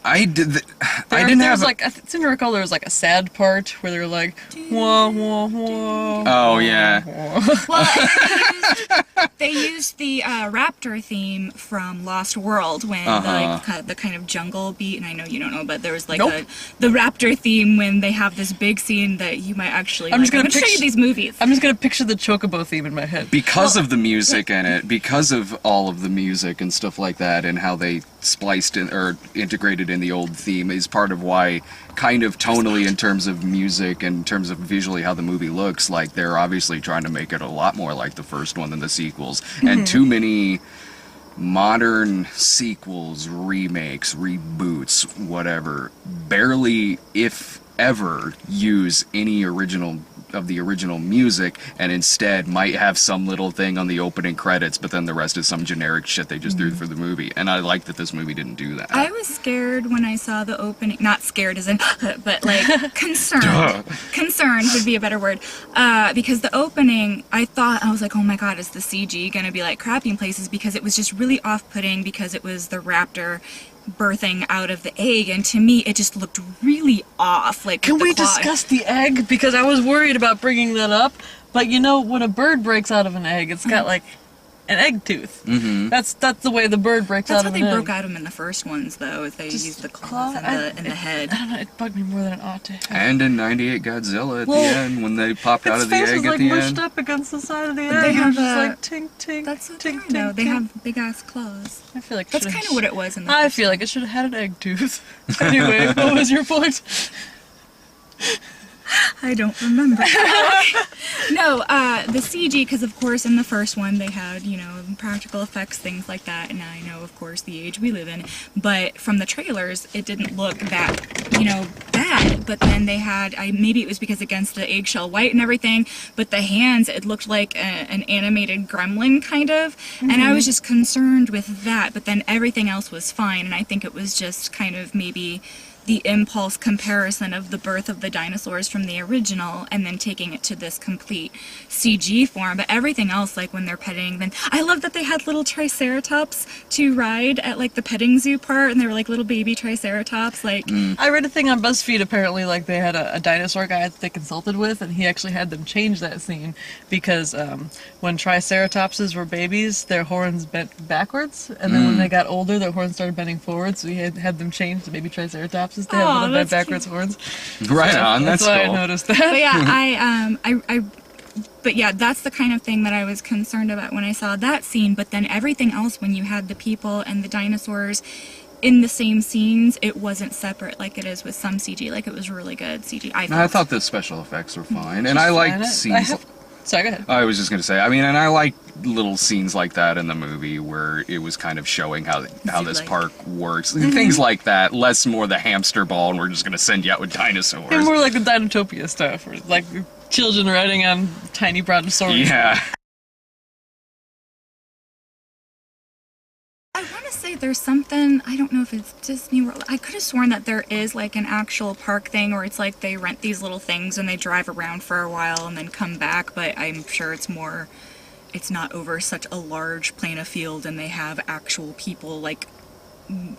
I did. I There didn't was have. like I seem to recall there was like a sad part where they were like wah wah wah. Oh yeah. Well, and they used the raptor theme from Lost World when the kind of jungle beat, and I know you don't know, but there was like Nope. the raptor theme when they have this big scene that you might actually. I'm just like. gonna show you picture- these movies. I'm just gonna picture the Chocobo theme in my head. Because of the music in it, because of all of the music and stuff like that, and how they spliced in or integrated in the old theme is part of why, kind of tonally in terms of music and in terms of visually how the movie looks, like they're obviously trying to make it a lot more like the first one than the sequels. And too many modern sequels, remakes, reboots, whatever, barely, if ever, use any original of the original music, and instead might have some little thing on the opening credits, but then the rest is some generic shit they just threw for the movie. And I like that this movie didn't do that. I was scared when I saw the opening. Not scared as in, but like concerned. Concerned would be a better word. Because the opening, I was like, oh my god, is the CG gonna be like crappy in places? Because it was just really off-putting because it was the raptor birthing out of the egg, and to me it just looked really off. Like, Can with the we claw. discuss the egg? Because I was worried about bringing that up, but you know, when a bird breaks out of an egg, it's got like an egg tooth. Mm-hmm. That's the way the bird breaks That's out how of they an egg. broke out of him in the first ones, though, is they Just used the claws in the head. I don't know, it bugged me more than it ought to. And in '98 Godzilla at Well, the end, when they popped out Its of the face egg was at like the mushed end. up against the side of the But egg. they and it have was just a- like tink tink. That's what tink, they are, though. tink, They tink. have big-ass claws. I feel like That's kind of what it was in the I first feel like it should have had an egg tooth. Anyway, what was your point? I don't remember. No, the CG, because of course in the first one they had, you know, practical effects, things like that, and I know, of course, the age we live in, but from the trailers, it didn't look that, you know, bad, but then they had, maybe it was because against the eggshell white and everything, but the hands, it looked like an animated gremlin, kind of, and I was just concerned with that, but then everything else was fine, and I think it was just kind of maybe the impulse comparison of the birth of the dinosaurs from the original and then taking it to this complete CG form. But everything else, like when they're petting, then I love that they had little triceratops to ride at like the petting zoo part, and they were like little baby triceratops. Like I read a thing on BuzzFeed, apparently, like they had a dinosaur guy that they consulted with, and he actually had them change that scene because when triceratopses were babies, their horns bent backwards, and then when they got older, their horns started bending forward, so he had them change to baby triceratopses to have Aw, little bent that's backwards horns. Right on, that's why cool. I noticed that. but yeah, but yeah, that's the kind of thing that I was concerned about when I saw that scene. But then everything else, when you had the people and the dinosaurs in the same scenes, it wasn't separate like it is with some CG. Like, it was really good CG. I thought the special effects were fine, and I liked scenes. Sorry, go ahead. I was just gonna say, I mean, and I like little scenes like that in the movie where it was kind of showing how this like- park works, things like that. Less more the hamster ball, and we're just gonna send you out with dinosaurs. And more like the Dinotopia stuff, or like children riding on tiny brontosaurus. Yeah. I want to say there's something, I don't know if it's Disney World. I could have sworn that there is like an actual park thing where it's like they rent these little things and they drive around for a while and then come back, but I'm sure it's not over such a large plain of field and they have actual people like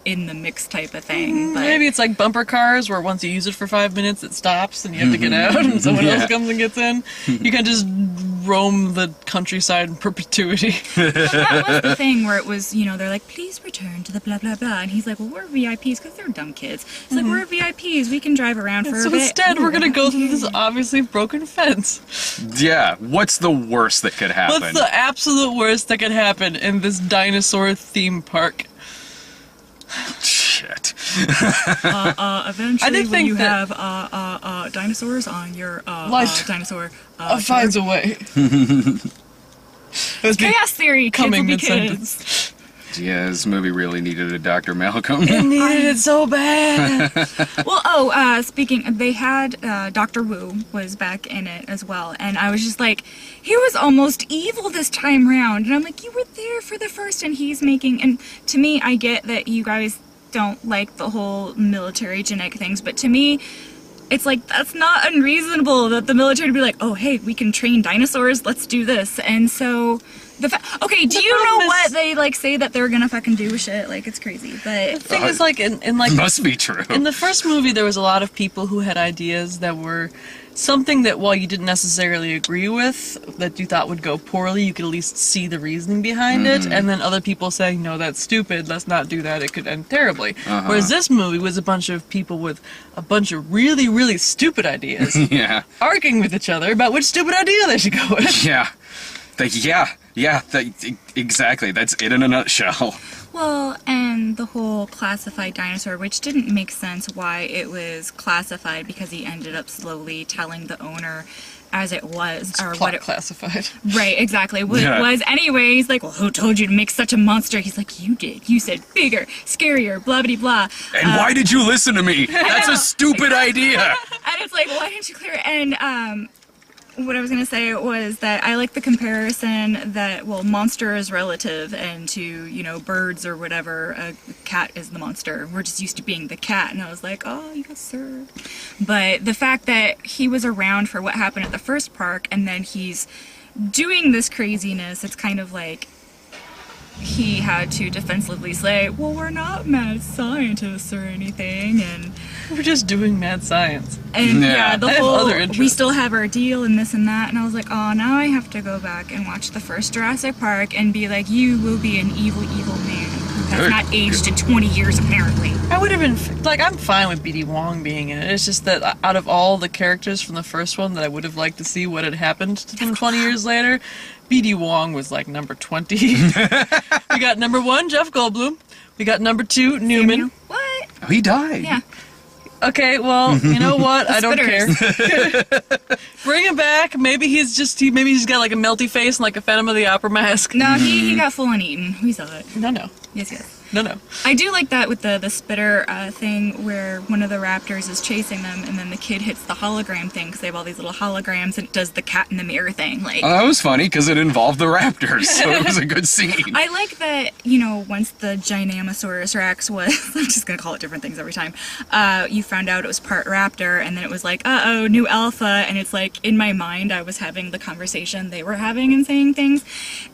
in the mix type of thing. But Maybe it's like bumper cars where once you use it for 5 minutes it stops and you have to get out and someone else comes and gets in. You can just roam the countryside in perpetuity. that was the thing where it was, you know, they're like, please return to the blah blah blah, and he's like, well, we're VIPs because they're dumb kids. It's like, we're VIPs, we can drive around for So a bit. instead we're gonna go through this obviously broken fence. Yeah. What's the worst that could happen? What's the absolute worst that could happen in this dinosaur theme park? Shit. Eventually, I did when think you that- have dinosaurs on your Life dinosaur finds a way. chaos theory, kids Coming will be mid-sentence. kids. Yeah, this movie really needed a Dr. Malcolm. I needed it so bad. Well, speaking, they had Dr. Wu was back in it as well, and I was just like, he was almost evil this time round, and I'm like, you were there for the first, and he's making, and to me, I get that you guys don't like the whole military genetic things, but to me, it's like, that's not unreasonable that the military would be like, oh, hey, we can train dinosaurs, let's do this, and so... Okay, do you know problem is- what they like say that they're gonna fucking do with shit? Like, it's crazy, but The thing is, like, in like Must be true. in the first movie, there was a lot of people who had ideas that were something that, while you didn't necessarily agree with, that you thought would go poorly, you could at least see the reasoning behind it, and then other people saying, no, that's stupid, let's not do that, it could end terribly. Whereas this movie was a bunch of people with a bunch of really, really stupid ideas, Yeah. arguing with each other about which stupid idea they should go with. Yeah. Exactly. That's it in a nutshell. well, and the whole classified dinosaur, which didn't make sense why it was classified, because he ended up slowly telling the owner as it was, or Plot what it classified. right, exactly, what Yeah. it was. Anyway, he's like, well, who told you to make such a monster? He's like, you did. You said bigger, scarier, blah blah blah. And why did you listen to me? That's a stupid idea. And it's like, why didn't you clear it? And what I was gonna say was that I like the comparison that, well, monster is relative, and to, you know, birds or whatever, a cat is the monster. We're just used to being the cat, and I was like, oh, yes, sir. But the fact that he was around for what happened at the first park, and then he's doing this craziness, it's kind of like, he had to defensively say, well, we're not mad scientists or anything, and We're just doing mad science. yeah, the I have whole other we interests. still have our deal and this and that, and I was like, oh, now I have to go back and watch the first Jurassic Park and be like, you will be an evil man who has Good. not aged in 20 years apparently. I would have been like, I'm fine with BD Wong being in it. It's just that out of all the characters from the first one that I would have liked to see what had happened to them 20 years later, BD Wong was like number 20. We got number 1, Jeff Goldblum. We got number 2, Newman. What? Oh, he died. Yeah. Okay, well, you know what? I don't care. Spitters. Bring him back. Maybe maybe he's got like a melty face and like a Phantom of the Opera mask. No, he got full on eaten. We saw it. No. Yes. No. I do like that with the spitter thing where one of the raptors is chasing them and then the kid hits the hologram thing because they have all these little holograms and it does the cat in the mirror thing. Like, Oh, that was funny because it involved the raptors, so it was a good scene. I like that, once the Giganotosaurus Rex was, I'm just going to call it different things every time, you found out it was part raptor and then it was like, uh-oh, new alpha, and it's like, in my mind, I was having the conversation they were having and saying things,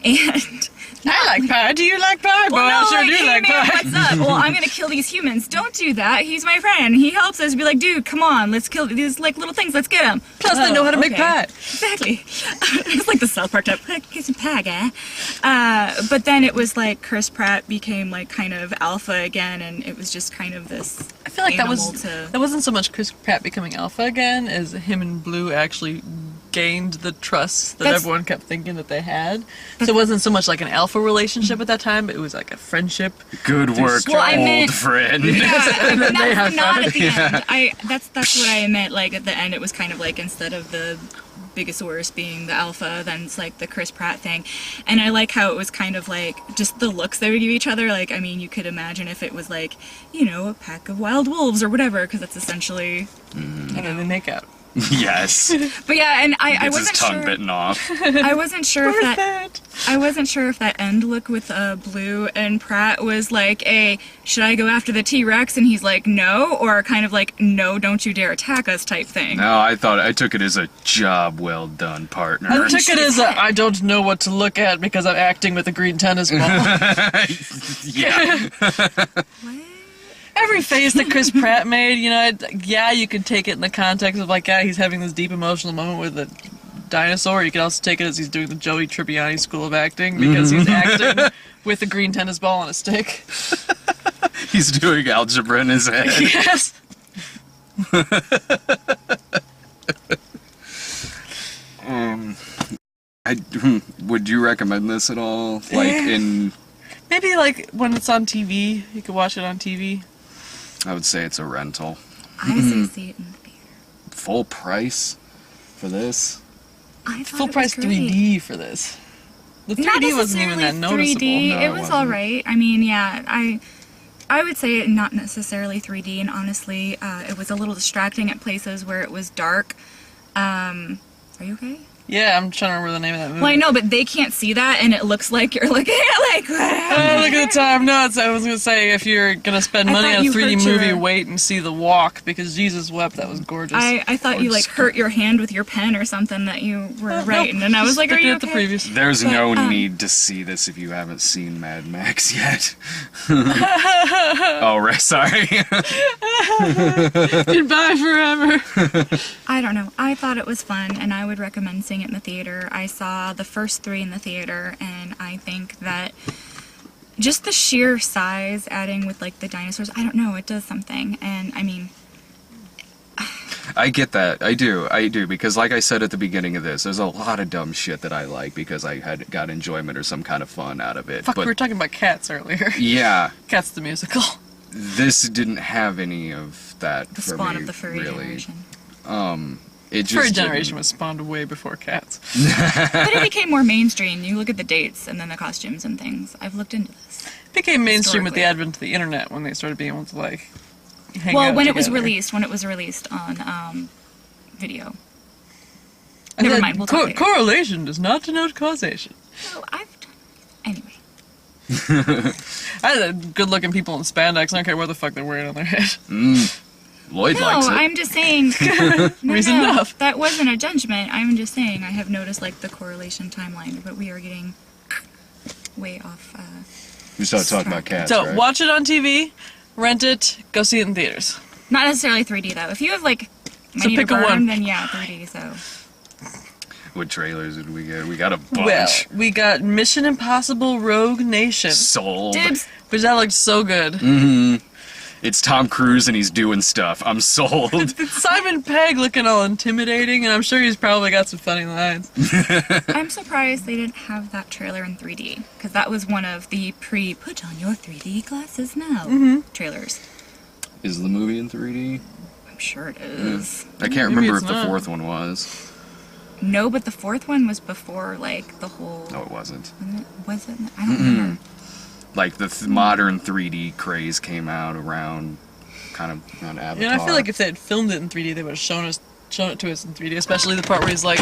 and... I like pie. Do you like pie? Boy, I sure do hey, like man, pie. what's up? Well, I'm gonna kill these humans. Don't do that. He's my friend. He helps us. Be like, dude, come on. Let's kill these like little things. Let's get them. Plus, they know how to make pie. Exactly. It's like the South Park type. Get some pie, guy. But then it was like Chris Pratt became like kind of alpha again, and it was just kind of this. I feel like that animal wasn't so much Chris Pratt becoming alpha again as him and Blue actually gained the trust that That's- everyone kept thinking that they had. So it wasn't so much like an alpha relationship at that time, but it was like a friendship. Good work, Well, I old meant- friend. Yeah, then they not high-fived. at the end. That's what I meant. Like at the end, it was kind of like instead of the Bigosaurus being the alpha, then it's like the Chris Pratt thing. And I like how it was kind of like just the looks they would give each other. Like, I mean, you could imagine if it was like, a pack of wild wolves or whatever, because that's essentially. And then they make out. Yes. But yeah, and I Gets his wasn't tongue sure. bitten off. I wasn't sure if Worth that. it. I wasn't sure if that end look with Blue and Pratt was like a should I go after the T-Rex and he's like no, or kind of like no, don't you dare attack us type thing. No, I took it as a job well done, partner. I took it as I don't know what to look at because I'm acting with a green tennis ball. Yeah. What? Every face that Chris Pratt made, you could take it in the context of like, yeah, he's having this deep emotional moment with a dinosaur. You could also take it as he's doing the Joey Tribbiani School of Acting because he's acting with a green tennis ball on a stick. He's doing algebra in his head. Yes. Would you recommend this at all? Like in, Maybe like when it's on TV, you could watch it on TV. I would say it's a rental. I say see it in the theater. Full price for this? I thought Full it was price great. 3D for this. The 3D Not wasn't even that necessarily noticeable. 3D. No, it it was wasn't. all right. I mean, yeah, I would say not necessarily 3D, and honestly, it was a little distracting at places where it was dark. Are you okay? Yeah, I'm trying to remember the name of that movie. Well, I know, but they can't see that, and it looks like you're looking at like. Oh, look at the time. Nuts. I was going to say, if you're going to spend I money thought on a you 3D hurt movie, your- wait and see The Walk, because Jesus wept. That was gorgeous. I thought you like hurt your hand with your pen or something that you were Nope, writing, and I was just like, "Are sticking you at the okay?" previous. There's But, no need to see this if you haven't seen Mad Max yet. Oh, right. Sorry. Goodbye forever. I don't know. I thought it was fun, and I would recommend seeing it in the theater. I saw the first 3 in the theater, and I think that just the sheer size, adding with like the dinosaurs, I don't know, it does something. And I mean, I get that. I do, because like I said at the beginning of this, there's a lot of dumb shit that I like because I got enjoyment or some kind of fun out of it. Fuck, but we were talking about Cats earlier. yeah, Cats the musical. this didn't have any of that the for spawn me, of the furry really. generation. It just Furry didn't- generation was spawned way before Cats. But it became more mainstream. You look at the dates and then the costumes and things. I've looked into this. It became mainstream with the Historically. advent of the internet when they started being able to like hang Well, out when it was together. released on video. And Never then mind, we'll talk later. correlation does not denote causation. So I've done anyway. I had good-looking people in spandex. I don't care what the fuck they're wearing on their head. Lloyd No, likes it. I'm just saying. No, Reason enough. That wasn't a judgment. I'm just saying I have noticed like the correlation timeline, but we are getting way off. We started talking about cats, So right? watch it on TV, rent it, go see it in theaters. Not necessarily 3D though. If you have like So money to pick a burn, one. then yeah, 3D. So What trailers did we get? We got a bunch. Well, we got Mission Impossible Rogue Nation, Sold. dibs. which that looked so good. It's Tom Cruise and he's doing stuff. I'm sold. It's Simon Pegg looking all intimidating, and I'm sure he's probably got some funny lines. I'm surprised they didn't have that trailer in 3D because that was one of the put on your 3D glasses now trailers. Is the movie in 3D? I'm sure it is. I can't Maybe remember it's if the not. fourth one was. No, but the fourth one was before like the whole. No, it wasn't. Was it? I don't remember. Like the modern 3D craze came out around Avatar. Yeah, and I feel like if they had filmed it in 3D, they would have shown it to us in 3D, especially the part where he's like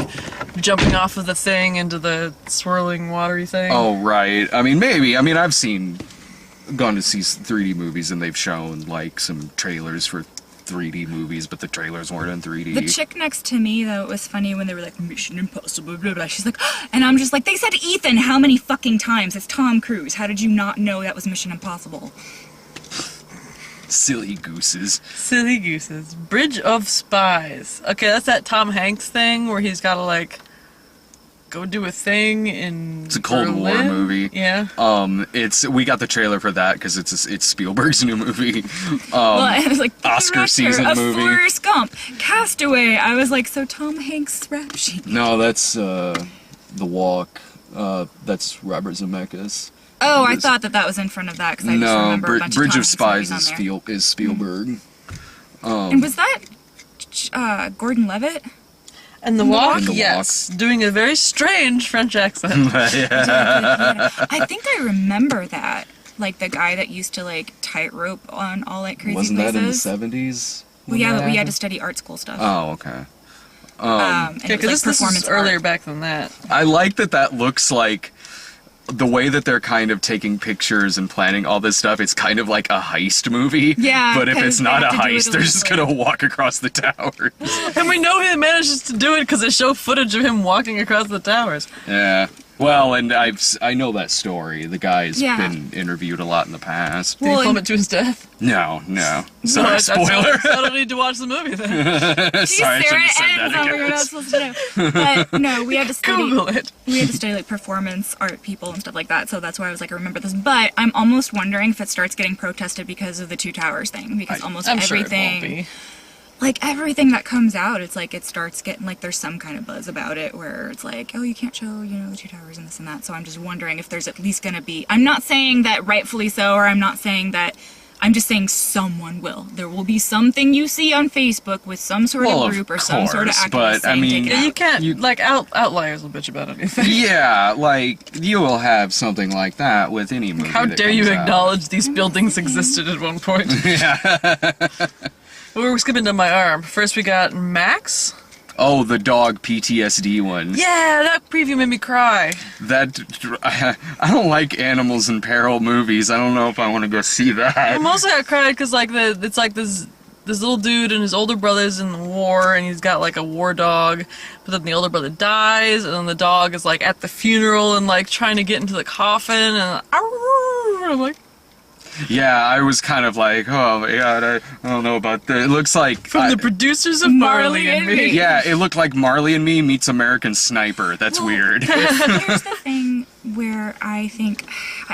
jumping off of the thing into the swirling watery thing. Oh right. I mean maybe. I mean I've gone to see 3D movies and they've shown like some trailers for 3D movies, but the trailers weren't in 3D. The chick next to me, though, it was funny when they were like, Mission Impossible, blah, blah. She's like, and I'm just like, they said Ethan how many fucking times? It's Tom Cruise. How did you not know that was Mission Impossible? Silly gooses. Silly gooses. Bridge of Spies. Okay, that's that Tom Hanks thing where he's got to like go do a thing in It's a Cold War Berlin? movie. Yeah. We got the trailer for that because it's Spielberg's new movie. Well, I was like, the Oscar director season of movie. Forrest Gump, Castaway. I was like, so Tom Hanks' rap sheet. No, that's The Walk. That's Robert Zemeckis. Oh, I Yes. thought that was in front of that because I just No, remember a bunch Bridge of of Tom Hanks Spies movies on there. is Spielberg. And was that Gordon Levitt? And the Walk, And The yes. Doing a very strange French accent. I think I remember that. Like the guy that used to like tightrope on all like crazy Wasn't that places. in the 70s? Well, yeah, but we had to study art school stuff. Oh, okay. And Yeah, it was, because like, this performance is earlier art. back than that. I like that looks like the way that they're kind of taking pictures and planning all this stuff. It's kind of like a heist movie. Yeah, But if 'cause it's they not a have to do it heist, they're just illegally. gonna walk across the towers. And we know he manages to do it because they show footage of him walking across the towers. Yeah. Well, and I know that story. The guy's Yeah. been interviewed a lot in the past. Did he Well, film and- it to his death? No. So Sorry, that's spoiler. I don't need to watch the movie then. Geez, Sorry, I Sarah, shouldn't have said it ends that on what you're not again. supposed to do. But no, we had to study. Google it. We had to study like performance art people and stuff like that. So that's why I was like, I remember this. But I'm almost wondering if it starts getting protested because of the Two Towers thing. Because almost I'm sure everything, it won't be. like everything that comes out, it's like it starts getting like there's some kind of buzz about it where it's like, oh, you can't show, the Two Towers and this and that. So I'm just wondering if there's at least going to be. I'm not saying that rightfully so, or I'm not saying that. I'm just saying someone will. There will be something you see on Facebook with some sort Well, of of group or some sort of course, activist but, I saying mean- take it Yeah, out. you can't, like, outliers will bitch about anything. Yeah, like you will have something like that with any movie. How that dare you comes out. acknowledge these buildings existed at one point? We're skipping to my arm. First we got Max. Oh, the dog PTSD one. Yeah, that preview made me cry. That I don't like animals in peril movies. I don't know if I want to go see I that. mostly got cried because like it's like this little dude and his older brother's in the war and he's got like a war dog, but then the older brother dies and then the dog is like at the funeral and like trying to get into the coffin and I'm like, Yeah, I was kind of like, oh my god, I don't know about that. It looks like from the producers of Marley and Me. yeah, it looked like Marley and Me meets American Sniper. That's weird. Here's the thing where I think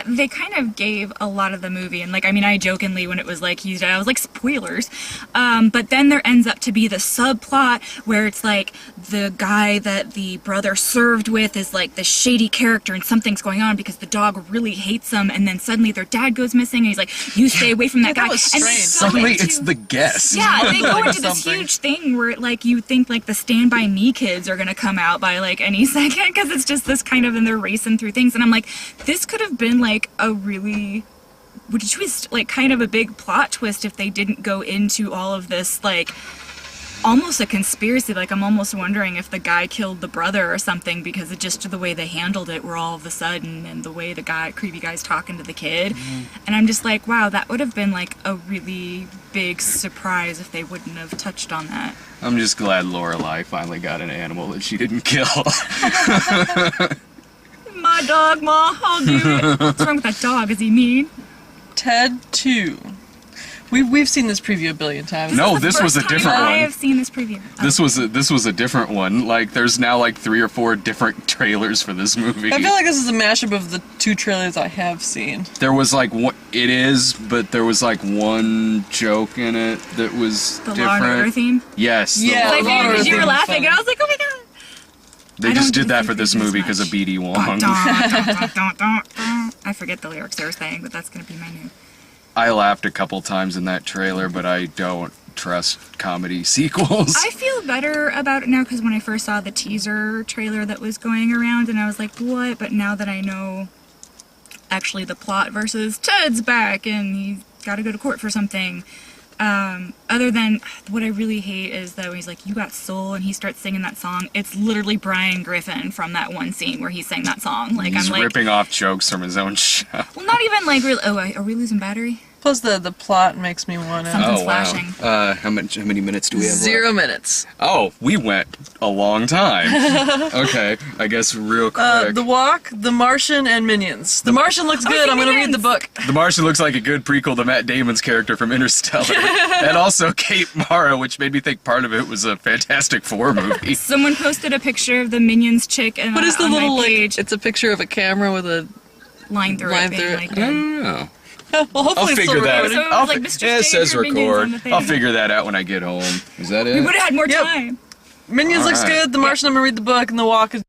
they kind of gave a lot of the movie, and like, I mean, I jokingly when it was like he's dead, I was like spoilers, but then there ends up to be the subplot where it's like the guy that the brother served with is like the shady character and something's going on because the dog really hates him, and then suddenly their dad goes missing and he's like, you stay away from that Yeah, guy. that was And they strange. go Suddenly, into- it's the guest. yeah, they go Like into this something. huge thing where like you think like the Stand By Me kids are gonna come out by like any second because it's just this kind of and they're racing through things and I'm like, this could have been like a really twist, like kind of a big plot twist if they didn't go into all of this like almost a conspiracy. Like I'm almost wondering if the guy killed the brother or something because of just the way they handled it where all of a sudden and the way the creepy guy's talking to the kid. And I'm just like, wow, that would have been like a really big surprise if they wouldn't have touched on that. I'm just glad Lorelai finally got an animal that she didn't kill. my dog, Ma. I'll do it. What's wrong with that dog? Is he mean? Ted 2. We've seen this preview a billion times. No, this was a First time different I one. have seen this preview. This was a different one. Like, there's now like 3 or 4 different trailers for this movie. I feel like this is a mashup of the 2 trailers I have seen. There was like one, it is, but there was like one joke in it that was The Law different. and Order theme. Yes. the Yeah, Law I and Law and figured Order because you Order were theme was laughing, fun. and I was like, oh my god. They I just don't did that do for this previews movie because of much. BD Wong. I forget the lyrics they were saying, but that's gonna be my new. I laughed a couple times in that trailer, but I don't trust comedy sequels. I feel better about it now because when I first saw the teaser trailer that was going around, and I was like, what? But now that I know actually the plot versus Ted's back and he's got to go to court for something. Other than what I really hate is that when he's like, you got soul, and he starts singing that song. It's literally Brian Griffin from that one scene where he sang that song. Like, He's I'm like, ripping off jokes from his own show. well, not even like, really, oh, are we losing battery? Plus the plot makes me want to... Something's flashing. How many minutes do we have 0 minutes. Oh, we went a long time. Okay, I guess real quick. The Walk, The Martian, and Minions. The Martian looks good. I'm going to read the book. The Martian looks like a good prequel to Matt Damon's character from Interstellar. And also Kate Mara, which made me think part of it was a Fantastic Four movie. Someone posted a picture of the Minions chick and What is the on little, my like, page, it's a picture of a camera with a... line through line it, through being it. like, I don't know. Well, I'll hopefully it's figure still that. recording. So it was like Mr. It says Standard Minions record. on the thing. I'll figure that out when I get home. Is that it? we would have had more Yep. time. Minions looks Alright. good. The Martian, I'm going to read the book, and The Walk is